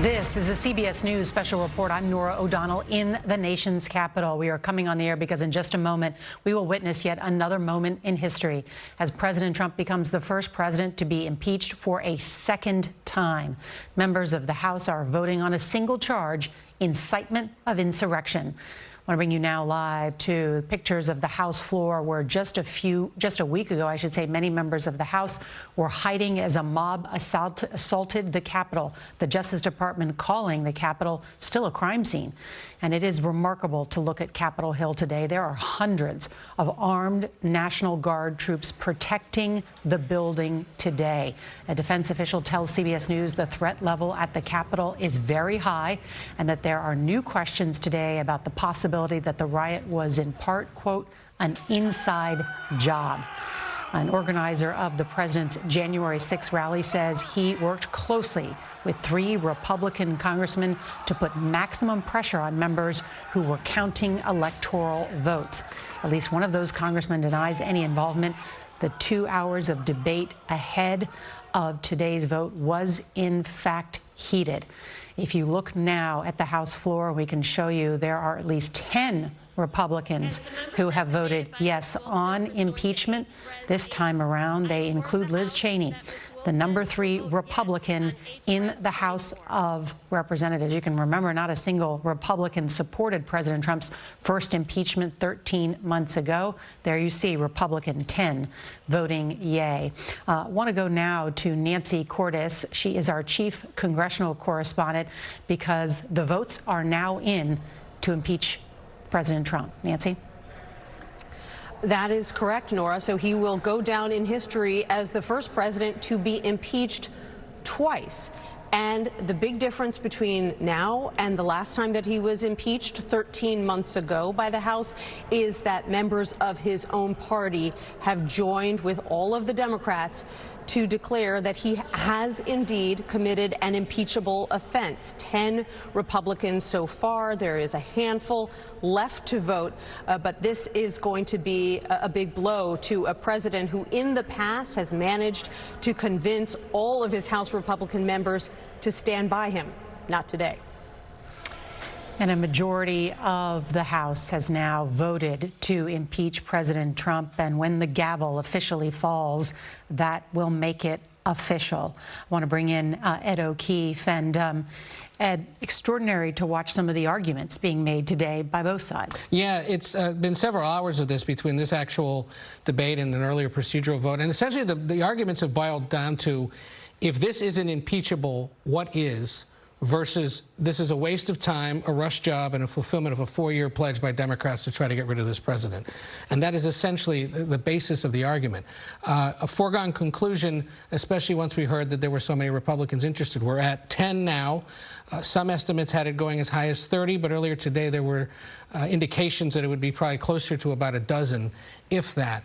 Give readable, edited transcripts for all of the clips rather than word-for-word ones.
This is a CBS News Special Report. I'm Norah O'Donnell in the nation's capital. We are coming on the air because in just a moment, we will witness yet another moment in history as President Trump becomes the first president to be impeached for a second time. Members of the House are voting on a single charge, incitement of insurrection. I want to bring you now live to pictures of the House floor where just a week ago, I should say, many members of the House were hiding as a mob assaulted the Capitol. The Justice Department calling the Capitol still a crime scene. And it is remarkable to look at Capitol Hill today. There are hundreds of armed National Guard troops protecting the building today. A defense official tells CBS News the threat level at the Capitol is very high and that there are new questions today about the possibility that the riot was in part, quote, an inside job. An organizer of the president's January 6 rally says he worked closely with 3 Republican congressmen to put maximum pressure on members who were counting electoral votes. At least one of those congressmen denies any involvement. The 2 hours of debate ahead of today's vote was, in fact, heated. If you look now at the House floor, we can show you there are at least 10 Republicans who have voted yes on impeachment this time around. They include Liz Cheney, the number 3 Republican in the House of Representatives. You can remember not a single Republican supported President Trump's first impeachment 13 months ago. There you see Republican 10 voting yay. I want to go now to Nancy Cordes. She is our chief congressional correspondent because the votes are now in to impeach President Trump. Nancy? That is correct, Nora. So he will go down in history as the first president to be impeached twice. And the big difference between now and the last time that he was impeached 13 months ago by the House is that members of his own party have joined with all of the Democrats to declare that he has indeed committed an impeachable offense. 10 Republicans so far. There is a handful left to vote, but this is going to be a big blow to a president who in the past has managed to convince all of his House Republican members to stand by him. Not today. And a majority of the House has now voted to impeach President Trump. And when the gavel officially falls, that will make it official. I want to bring in Ed O'Keefe. And Ed, extraordinary to watch some of the arguments being made today by both sides. Yeah, it's been several hours of this between this actual debate and an earlier procedural vote. And essentially the arguments have boiled down to, if this isn't impeachable, what is? Versus this is a waste of time, a rush job, and a fulfillment of a 4-year pledge by Democrats to try to get rid of this president. And that is essentially the basis of the argument. A foregone conclusion, especially once we heard that there were so many Republicans interested. We're at 10 now. Some estimates had it going as high as 30, but earlier today there were indications that it would be probably closer to about a dozen, if that,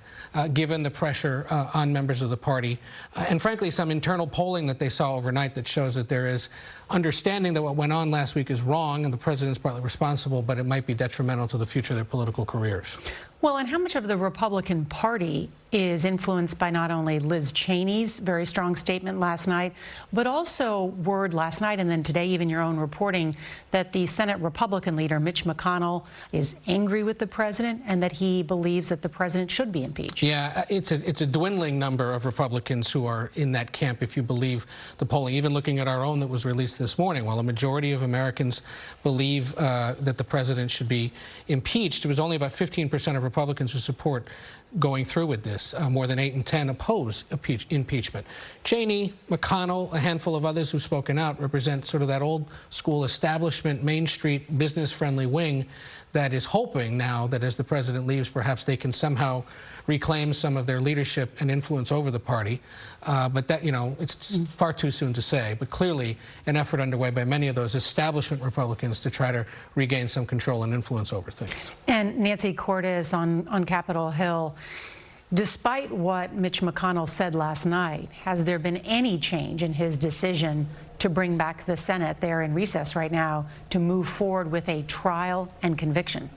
given the pressure on members of the party. And frankly, some internal polling that they saw overnight that shows that there is understanding that what went on last week is wrong and the president's partly responsible, but it might be detrimental to the future of their political careers. Well, and how much of the Republican Party is influenced by not only Liz Cheney's very strong statement last night, but also word last night and then today, even your own reporting, that the Senate Republican leader, Mitch McConnell, is angry with the president and that he believes that the president should be impeached. Yeah, it's a dwindling number of Republicans who are in that camp, if you believe the polling. Even looking at our own that was released this morning, while a majority of Americans believe that the president should be impeached, it was only about 15% of Republicans who support going through with this. More than 8 in 10 oppose impeachment. Cheney, McConnell, a handful of others who've spoken out represent sort of that old school establishment, Main Street, business-friendly wing that is hoping now that as the president leaves, perhaps they can somehow reclaim some of their leadership and influence over the party. But that, you know, it's far too soon to say. But clearly an effort underway by many of those establishment Republicans to try to regain some control and influence over things. And Nancy Cordes on Capitol Hill, despite what Mitch McConnell said last night, has there been any change in his decision to bring back the Senate? They're in recess right now to move forward with a trial and conviction.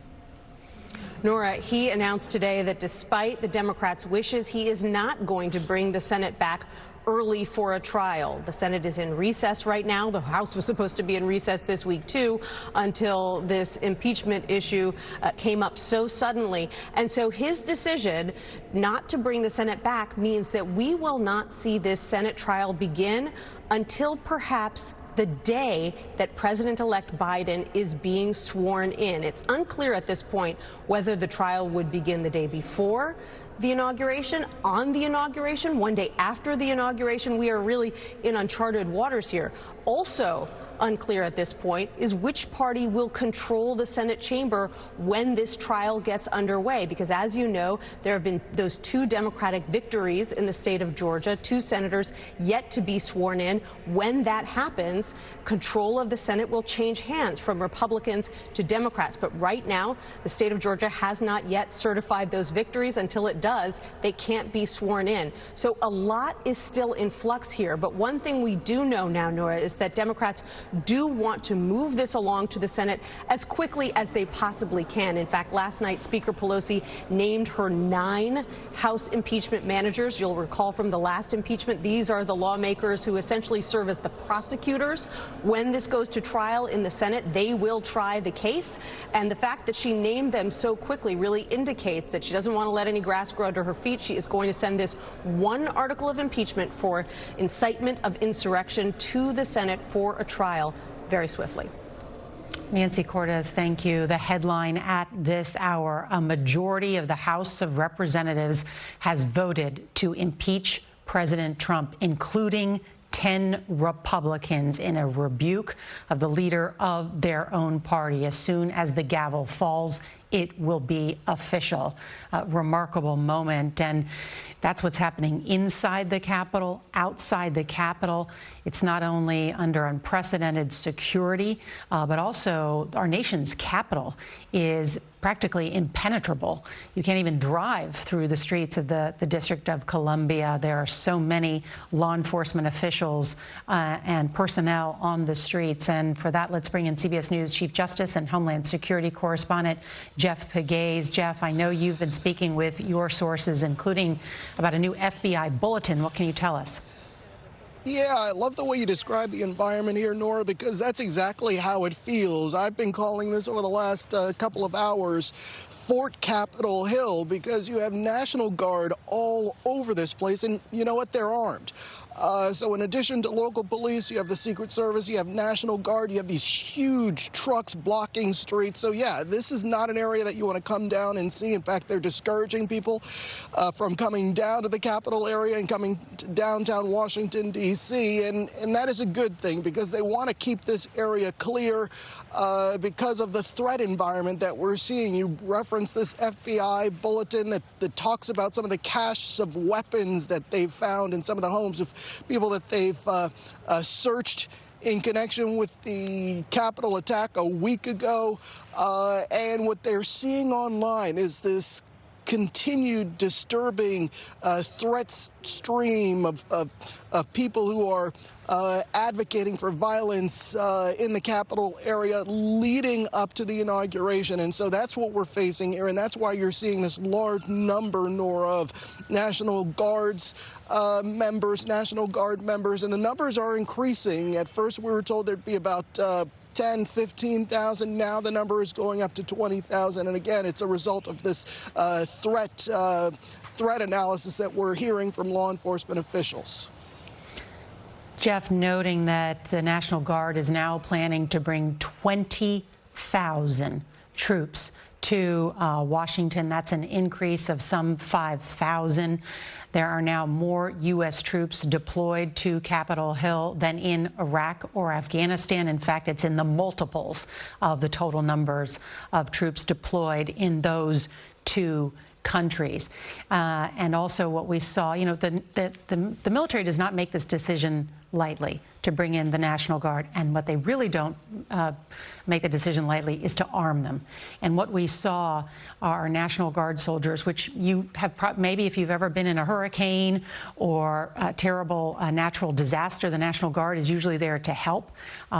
Norah, he announced today that despite the Democrats' wishes, he is not going to bring the Senate back early for a trial. The Senate is in recess right now. The House was supposed to be in recess this week, too, until this impeachment issue came up so suddenly. And so his decision not to bring the Senate back means that we will not see this Senate trial begin until perhaps the day that President-elect Biden is being sworn in. It's unclear at this point whether the trial would begin the day before the inauguration, on the inauguration, one day after the inauguration. We are really in uncharted waters here. Also unclear at this point is which party will control the Senate chamber when this trial gets underway, because as you know, there have been those two Democratic victories in the state of Georgia, two senators yet to be sworn in. When that happens, control of the Senate will change hands from Republicans to Democrats. But right now, the state of Georgia has not yet certified those victories. Until it does, they can't be sworn in. So a lot is still in flux here. But one thing we do know now, Norah, is that Democrats do want to move this along to the Senate as quickly as they possibly can. In fact, last night, Speaker Pelosi named her 9 House impeachment managers. You'll recall from the last impeachment, these are the lawmakers who essentially serve as the prosecutors. When this goes to trial in the Senate, they will try the case. And the fact that she named them so quickly really indicates that she doesn't want to let any grass grow under her feet. She is going to send this one article of impeachment for incitement of insurrection to the Senate for a trial very swiftly. Nancy Cortez, thank you. The headline at this hour: a majority of the House of Representatives has voted to impeach President Trump, including 10 Republicans, in a rebuke of the leader of their own party. As soon as the gavel falls, it will be official. A remarkable moment. And that's what's happening inside the Capitol, outside the Capitol. It's not only under unprecedented security, but also our nation's capital is practically impenetrable. You can't even drive through the streets of the District of Columbia. There are so many law enforcement officials and personnel on the streets. And for that, let's bring in CBS News Chief Justice and Homeland Security correspondent Jeff Pegues. Jeff, I know you've been speaking with your sources, including about a new FBI bulletin. What can you tell us? Yeah, I love the way you describe the environment here, Norah, because that's exactly how it feels. I've been calling this over the last couple of hours Fort Capitol Hill, because you have National Guard all over this place, and you know what? They're armed. So in addition to local police, you have the Secret Service, you have National Guard, you have these huge trucks blocking streets. So yeah, this is not an area that you want to come down and see. In fact, they're discouraging people from coming down to the Capitol area and coming to downtown Washington, D.C. And that is a good thing, because they want to keep this area clear because of the threat environment that we're seeing. You referenced this FBI bulletin that talks about some of the caches of weapons that they've found in some of the homes of people that they've searched in connection with the Capitol attack a week ago. And what they're seeing online is this continued disturbing threat stream of people who are advocating for violence in the Capitol area leading up to the inauguration. And so that's what we're facing here, and that's why you're seeing this large number, Norah, of National Guard members, and the numbers are increasing. At first, we were told there'd be about 10, 15,000. Now the number is going up to 20,000. And again, it's a result of this threat analysis that we're hearing from law enforcement officials. Jeff, noting that the National Guard is now planning to bring 20,000 troops to Washington. That's an increase of some 5,000. There are now more U.S. troops deployed to Capitol Hill than in Iraq or Afghanistan. In fact, it's in the multiples of the total numbers of troops deployed in those two countries. And also what we saw, you know, the military does not make this decision lightly to bring in the National Guard. And what they really don't make the decision lightly is to arm them. And what we saw are National Guard soldiers, which you have maybe if you've ever been in a hurricane or a terrible natural disaster, the National Guard is usually there to help.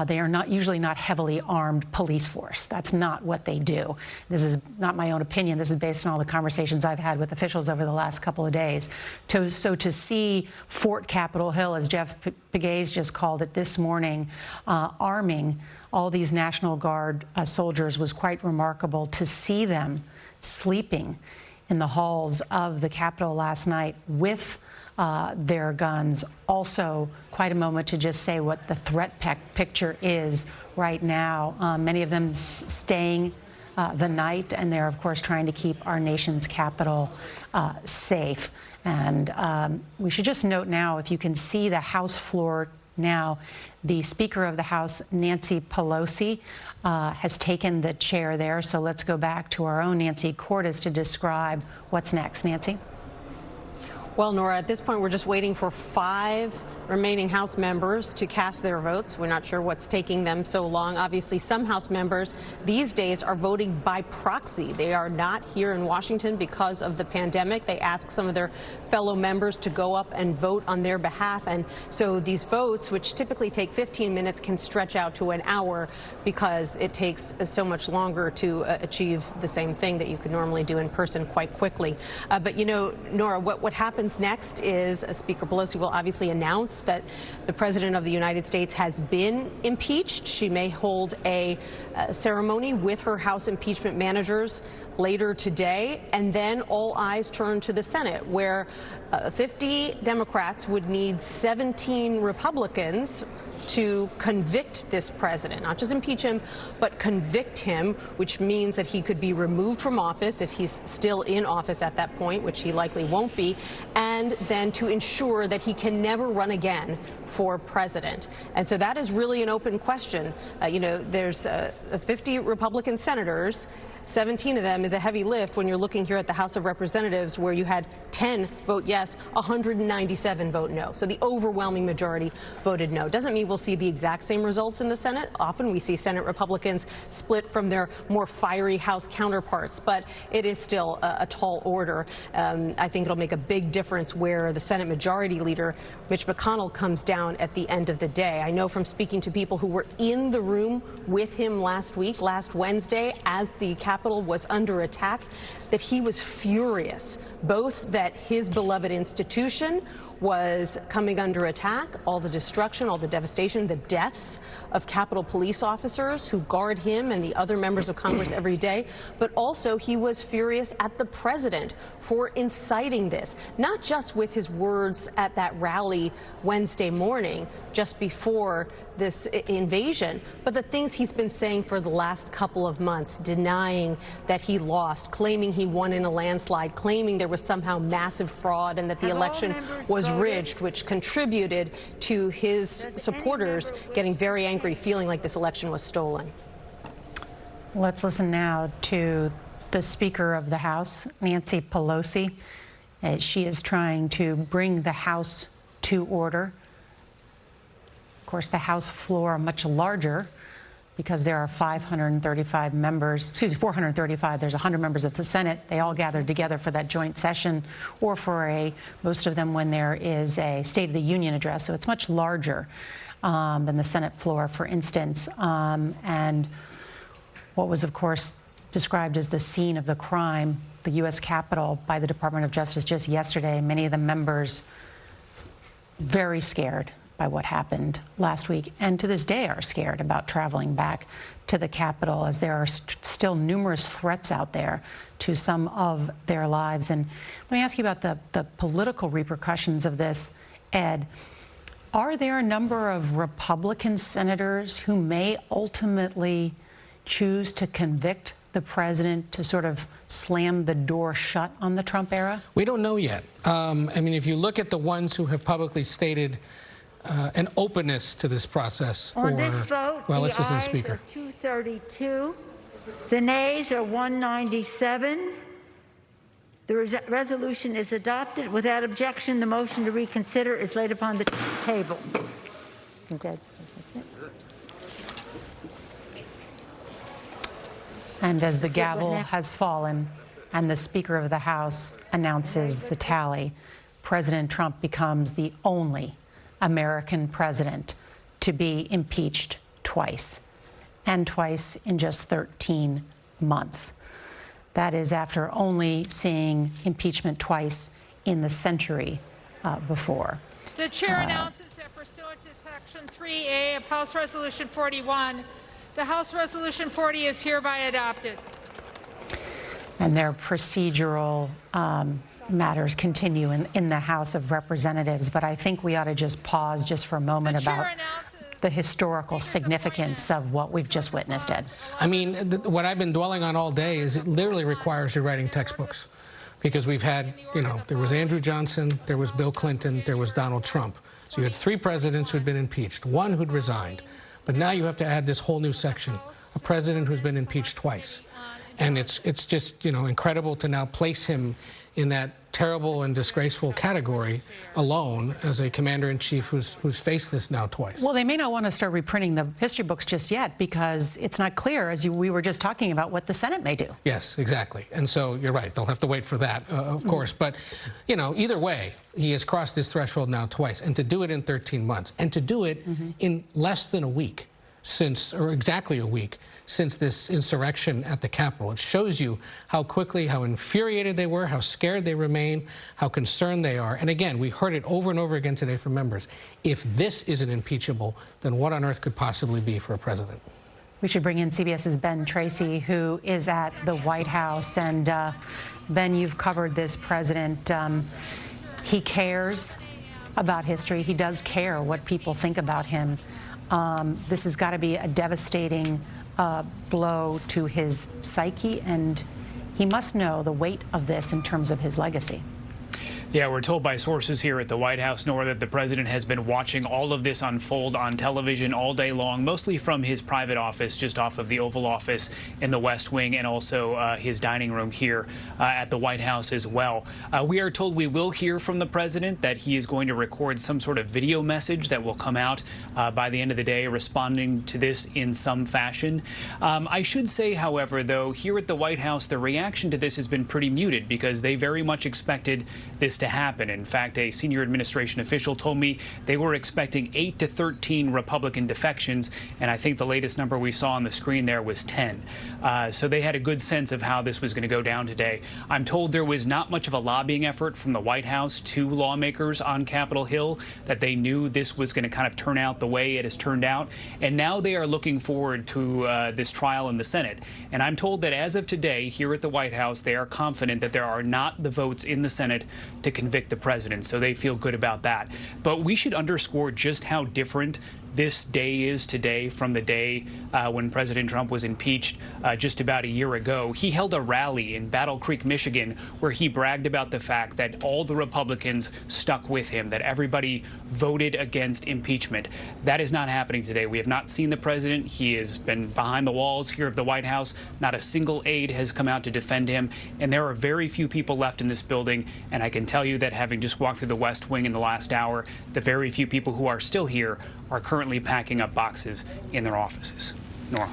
They are usually not heavily armed police force. That's not what they do. This is not my own opinion. This is based on all the conversations I've had with officials over the last couple of days. So to see Fort Capitol Hill, as Jeff Pegues just called it this morning, arming all these National Guard soldiers was quite remarkable. To see them sleeping in the halls of the Capitol last night with their guns, also quite a moment to just say what the threat picture is right now. Many of them staying the night, and they're, of course, trying to keep our nation's capital safe. And we should just note now, if you can see the House floor now, the Speaker of the House, Nancy Pelosi, has taken the chair there. So let's go back to our own Nancy Cordes to describe what's next. Nancy? Well, Norah, at this point, we're just waiting for 5 remaining House members to cast their votes. We're not sure what's taking them so long. Obviously, some House members these days are voting by proxy. They are not here in Washington because of the pandemic. They ask some of their fellow members to go up and vote on their behalf. And so these votes, which typically take 15 minutes, can stretch out to an hour because it takes so much longer to achieve the same thing that you could normally do in person quite quickly. But, you know, Norah, what happens next is Speaker Pelosi will obviously announce that the President of the United States has been impeached. She may hold a ceremony with her House impeachment managers later today, and then all eyes turn to the Senate, where 50 Democrats would need 17 Republicans to convict this president, not just impeach him, but convict him, which means that he could be removed from office if he's still in office at that point, which he likely won't be, and then to ensure that he can never run again for president. And so that is really an open question. You know, there's 50 Republican senators. 17 of them is a heavy lift when you're looking here at the House of Representatives, where you had 10 vote yes, 197 vote no. So the overwhelming majority voted no. Doesn't mean we'll see the exact same results in the Senate. Often we see Senate Republicans split from their more fiery House counterparts, but it is still a tall order. I think it'll make a big difference where the Senate Majority Leader, Mitch McConnell, comes down at the end of the day. I know from speaking to people who were in the room with him last Wednesday, as the Capitol was under attack, that he was furious, both that his beloved institution was coming under attack, all the destruction, all the devastation, the deaths of Capitol police officers who guard him and the other members of Congress every day, but also he was furious at the president for inciting this, not just with his words at that rally Wednesday morning, just before this invasion, but the things he's been saying for the last couple of months, denying that he lost, claiming he won in a landslide, claiming there was somehow massive fraud and that the election was rigged, which contributed to his supporters getting very angry, feeling like this election was stolen. Let's listen now to the Speaker of the House, Nancy Pelosi, as she is trying to bring the House to order. Of course, the House floor much larger because there are 535 members, 435. There's 100 members of the Senate. They all gathered together for that joint session, or for most of them when there is a State of the Union address. So it's much larger than the Senate floor, for instance. And what was, of course, described as the scene of the crime, the U.S. Capitol, by the Department of Justice just yesterday. Many of the members very scared by what happened last week, and to this day are scared about traveling back to the Capitol, as there are still numerous threats out there to some of their lives. And let me ask you about the political repercussions of this, Ed. Are there a number of Republican senators who may ultimately choose to convict the president, to sort of slam the door shut on the Trump era? We don't know yet. I mean, if you look at the ones who have publicly stated an openness to this process. On this vote, well, the let's listen to ayes the Speaker. are 232, the nays are 197. The resolution is adopted. Without objection, the motion to reconsider is laid upon the table. Congratulations. And as the gavel has fallen and the Speaker of the House announces the tally, President Trump becomes the only American president to be impeached twice, and twice in just 13 months. That is after only seeing impeachment twice in the century before. The chair announces that pursuant to Section 3A of House Resolution 41, the House Resolution 40 is hereby adopted. And their procedural matters continue in the House of Representatives. But I think we ought to just pause just for a moment about the historical significance of what we've just witnessed, Ed. I mean, what I've been dwelling on all day is it literally requires you writing textbooks. Because we've had, there was Andrew Johnson, there was Bill Clinton, there was Donald Trump. So you had 3 presidents who'd been impeached, 1 who'd resigned. But now you have to add this whole new section, a president who's been impeached twice. And it's just, incredible to now place him in that terrible and disgraceful category alone as a commander-in-chief who's faced this now twice. Well, they may not want to start reprinting the history books just yet because it's not clear, as we were just talking about, what the Senate may do. Yes, exactly. And so you're right. They'll have to wait for that, of course. But, either way, he has crossed this threshold now twice. And to do it in 13 months, and to do it in less than a week or exactly a week since this insurrection at the Capitol. It shows you how quickly, how infuriated they were, how scared they remain, how concerned they are. And again, we heard it over and over again today from members. If this isn't impeachable, then what on earth could possibly be for a president? We should bring in CBS's Ben Tracy, who is at the White House. And Ben, you've covered this president. He cares about history. He does care what people think about him. This has got to be a devastating blow to his psyche, and he must know the weight of this in terms of his legacy. Yeah, we're told by sources here at the White House, Norah, that the president has been watching all of this unfold on television all day long, mostly from his private office just off of the Oval Office in the West Wing, and also his dining room here at the White House as well. We are told we will hear from the president, that he is going to record some sort of video message that will come out by the end of the day, responding to this in some fashion. I should say, however, though, here at the White House, the reaction to this has been pretty muted because they very much expected this to happen. In fact, a senior administration official told me they were expecting 8 to 13 Republican defections, and I think the latest number we saw on the screen there was 10. So they had a good sense of how this was going to go down today. I'm told there was not much of a lobbying effort from the White House to lawmakers on Capitol Hill, that they knew this was going to kind of turn out the way it has turned out, and now they are looking forward to this trial in the Senate. And I'm told that as of today, here at the White House, they are confident that there are not the votes in the Senate to convict the president, so they feel good about that. But we should underscore just how different this day is today from the day when President Trump was impeached just about a year ago. He held a rally in Battle Creek, Michigan, where he bragged about the fact that all the Republicans stuck with him, that everybody voted against impeachment. That is not happening today. We have not seen the president. He has been behind the walls here of the White House. Not a single aide has come out to defend him, and there are very few people left in this building. And I can tell you that, having just walked through the West Wing in the last hour, the very few people who are still here are currently packing up boxes in their offices. Norah.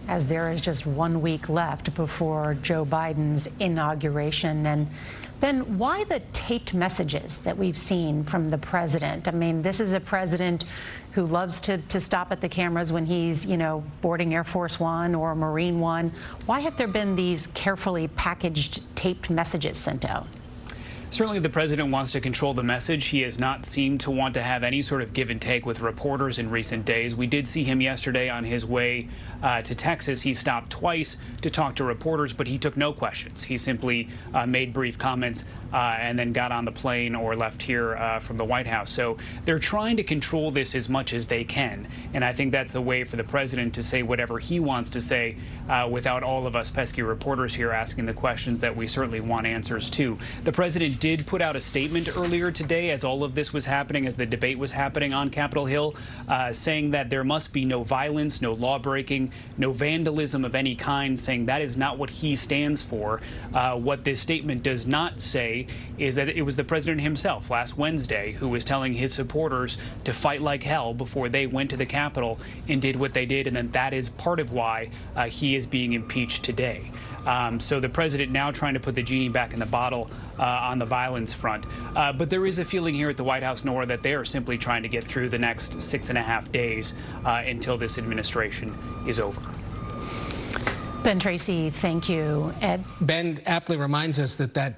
As there is just 1 week left before Joe Biden's inauguration. And Ben, why the taped messages that we've seen from the president? I mean, this is a president who loves to stop at the cameras when he's, boarding Air Force One or Marine One. Why have there been these carefully packaged taped messages sent out? Certainly the president wants to control the message. He has not seemed to want to have any sort of give and take with reporters in recent days. We did see him yesterday on his way to Texas. He stopped twice to talk to reporters, but he took no questions. He simply made brief comments and then got on the plane or left here from the White House. So they're trying to control this as much as they can. And I think that's a way for the president to say whatever he wants to say without all of us pesky reporters here asking the questions that we certainly want answers to. The president did put out a statement earlier today as all of this was happening, as the debate was happening on Capitol Hill, saying that there must be no violence, no law breaking, no vandalism of any kind, saying that is not what he stands for. What this statement does not say is that it was the president himself last Wednesday who was telling his supporters to fight like hell before they went to the Capitol and did what they did, and then that is part of why he is being impeached today. So the president now trying to put the genie back in the bottle on the violence front. But there is a feeling here at the White House, Norah, that they are simply trying to get through the next 6.5 days until this administration is over. Ben Tracy, thank you. Ed? Ben aptly reminds us that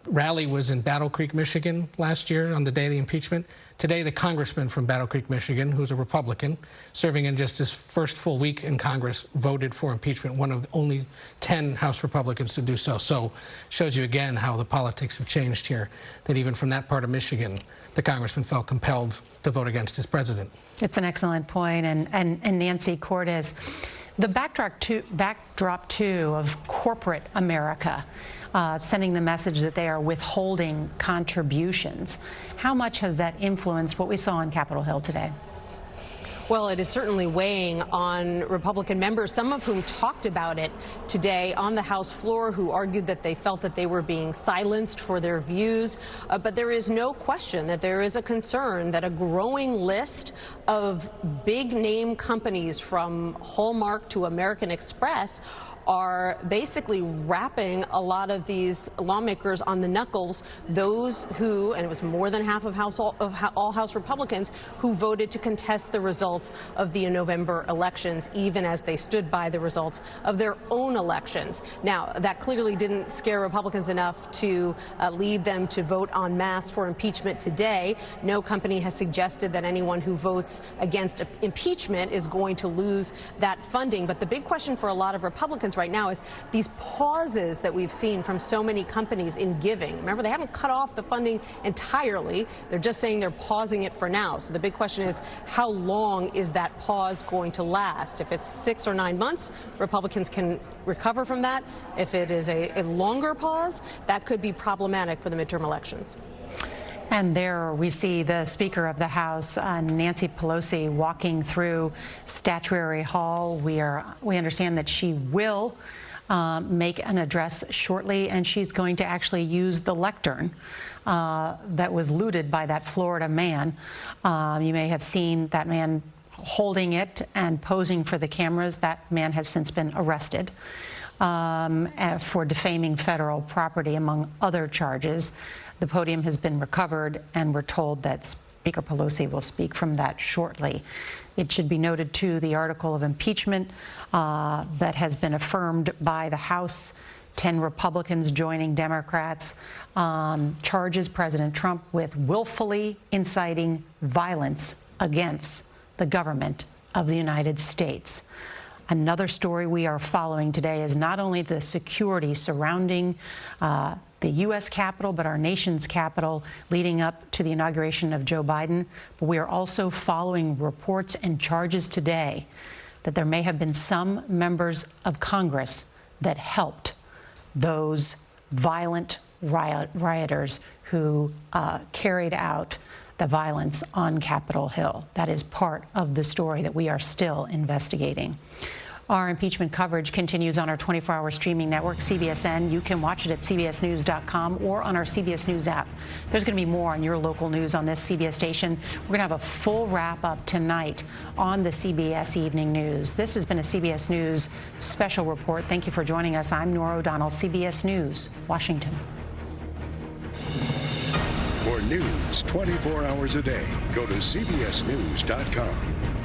rally was in Battle Creek, Michigan last year on the day of the impeachment. Today, the congressman from Battle Creek, Michigan, who's a Republican, serving in just his first full week in Congress, voted for impeachment, one of only 10 House Republicans to do so. So shows you again how the politics have changed here, that even from that part of Michigan, the congressman felt compelled to vote against his president. It's an excellent point. And Nancy Cortez, the backdrop too of corporate America, sending the message that they are withholding contributions. How much has that influenced what we saw on Capitol Hill today? Well, it is certainly weighing on Republican members, some of whom talked about it today on the House floor, who argued that they felt that they were being silenced for their views. But there is no question that there is a concern that a growing list of big name companies from Hallmark to American Express are basically wrapping a lot of these lawmakers on the knuckles, those who, and it was more than half of all House Republicans, who voted to contest the results of the November elections, even as they stood by the results of their own elections. Now, that clearly didn't scare Republicans enough to lead them to vote en masse for impeachment today. No company has suggested that anyone who votes against impeachment is going to lose that funding. But the big question for a lot of Republicans right now is these pauses that we've seen from so many companies in giving. Remember, they haven't cut off the funding entirely. They're just saying they're pausing it for now. So the big question is, how long is that pause going to last? If it's 6 or 9 months, Republicans can recover from that. If it is a longer pause, that could be problematic for the midterm elections. And there we see the Speaker of the House, Nancy Pelosi, walking through Statuary Hall. We understand that she will make an address shortly, and she's going to actually use the lectern that was looted by that Florida man. You may have seen that man holding it and posing for the cameras. That man has since been arrested for defaming federal property, among other charges. The podium has been recovered, and we're told that Speaker Pelosi will speak from that shortly. It should be noted, too, the article of impeachment that has been affirmed by the House, 10 Republicans joining Democrats, charges President Trump with willfully inciting violence against the government of the United States. Another story we are following today is not only the security surrounding the U.S. Capitol, but our nation's Capitol leading up to the inauguration of Joe Biden. But we are also following reports and charges today that there may have been some members of Congress that helped those violent rioters who carried out the violence on Capitol Hill. That is part of the story that we are still investigating. Our impeachment coverage continues on our 24-hour streaming network, CBSN. You can watch it at cbsnews.com or on our CBS News app. There's going to be more on your local news on this CBS station. We're going to have a full wrap-up tonight on the CBS Evening News. This has been a CBS News Special Report. Thank you for joining us. I'm Norah O'Donnell, CBS News, Washington. For news 24 hours a day, go to cbsnews.com.